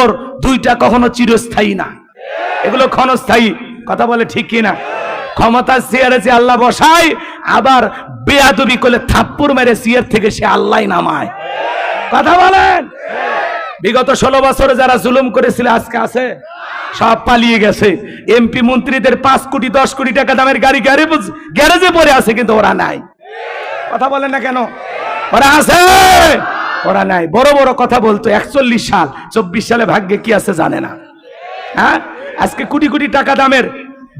বছর, দুইটা কখনো চিরস্থায়ী না, এগুলো ক্ষণস্থায়ী। কথা বলে ঠিক কিনা? ক্ষমতার চেয়ারে যে আল্লাহ বসায়, আবার বেয়াদবি করলে থাপ্পড় মেরে চেয়ার থেকে সে আল্লাহ নামায়। কথা বলেন। বিগত 16 বছরে যারা জুলুম করেছিল আজকে আছে? সব পালিয়ে গেছে। এমপি মন্ত্রীদের 5 কোটি 10 কোটি টাকা দামের গাড়ি গ্যারেজে পড়ে আছে, কিন্তু ওরা নাই। কথা বলেন না কেন? ওরা আছে, ওরা নাই। বড় বড় কথা বলতো 41 সাল, 24 সালে ভাগ্যে কি আছে জানে না। হ্যাঁ, আজকে কোটি কোটি টাকা দামের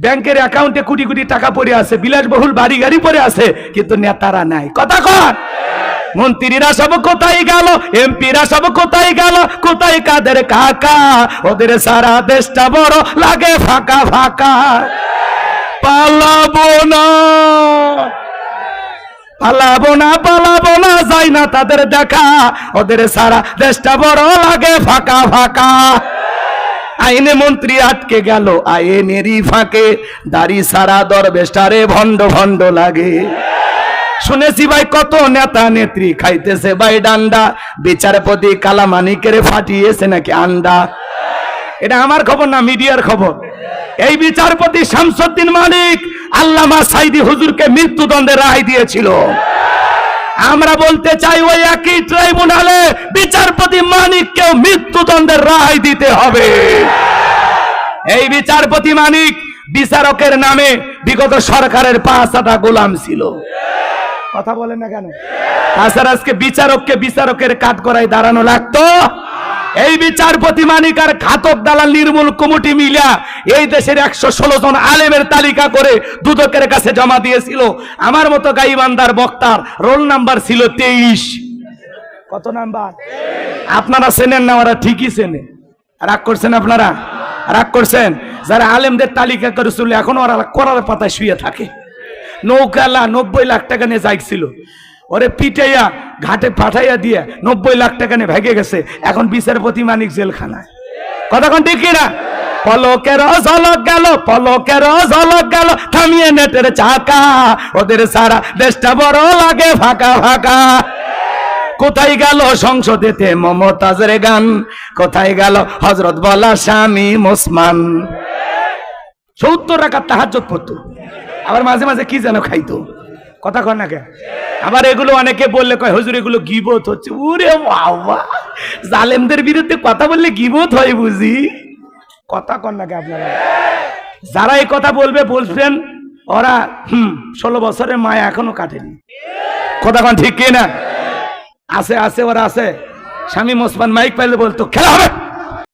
ব্যাংকের অ্যাকাউন্টে কোটি কোটি টাকা পড়ে আছে, বিলাসবহুল বাড়ি গাড়ি পড়ে আছে, কিন্তু নেতারা নাই। কথা কন। মন্ত্রীরা সব কোথায় গেল, এমপিরা সব কোথায় গেল, কোথায় কাদের কাকা? ওদের সারা দেশটা বড় লাগে ফাঁকা ফাঁকা। পালাবো না, পালাবো না, পালাবো না, যাই না তাদের দেখা, ওদের সারা দেশটা বড় লাগে ফাঁকা ফাঁকা। আইনে মন্ত্রী আটকে গেল আইনেরই ফাঁকে, দাড়ি সারা দরবেশটারে ভণ্ড ভণ্ড লাগে। শুনেছি ভাই কত নেতা নেত্রী খাইতেছে ভাই ডান্ডা, বিচারপতি কালামানিকের ফাটিয়েছে নাকি আন্ডা। এটা আমার খবর না, মিডিয়ার খবর। এই বিচারপতি শামসুদ্দিন মালিক আল্লামা সাইদি হুজুরকে মৃত্যুদণ্ডের রায় দিয়েছিল। আমরা বলতে চাই ওই একই ট্রাইব্যুনালে বিচারপতি মানিককেও মৃত্যুদণ্ডের রায় দিতে হবে। এই বিচারপতি মানিক বিচারকের নামে বিগত সরকারের 5টা গোলাম ছিল। কথা বলেন না কেন? তাছাড়া আজকে বিচারককে বিচারকের কাঠ করায় দাঁড়ানো লাগতো। এই বিচারপতি মানিক আর ঘাতক দালাল নির্মূল কমিটি মিলা এই দেশের 116 জন আলেমের তালিকা করে দুদকের কাছে জমা দিয়েছিল। আমার মতো গাইবান্দার বক্তার রোল নাম্বার ছিল 23। কত নাম্বার? আপনারা চেনেন না, ওরা ঠিকই চেনে। রাগ করছেন আপনারা? রাগ করছেন? যারা আলেমদের তালিকা করেছিল এখন ওরা করার পাতায় শুয়ে থাকে। নৌকালা 90 লাখ টাকা নিয়ে যাইছিল, ওরে পিটাইয়া ঘাটে পাঠাইয়া দিয়ে 90 লাখ টাকা নিয়ে ভেগে গেছে। এখন বিচারপতি মানিক জেলখানায়। কতক্ষণ ঠিক কিনা? পলকের ঝলক গেল, পলকের ঝলক গেল, থামিয়ে নেটের চাকা, ওদের সারা দেশটা বড় লাগে ফাঁকা ফাঁকা। কোথায় গেল সংসদেতে মমতাজের গান, কোথায় গেল হযরত বলা স্বামী ওসমান। 70 রাকাত তাহাজ্জুদ পড়তো, আবার মাঝে মাঝে কি যেন খাইতো। কথা কর না কে? আবার এগুলো অনেকে বললে কয় হুজুর এগুলো গীবত হচ্ছে। ওরে বাবা, জালেমদের বিরুদ্ধে কথা বললে গীবত হয় বুঝি? কথা কর না কে আপনারা? যারা এই কথা বলবে বলছেন ওরা 16 বছরের মায়া এখনো কাটেনি। কথা কন ঠিক কিনা? আছে আছে, ওরা আছে। স্বামী ওসমান মাইক পাইলে বলতো খেলা হবে।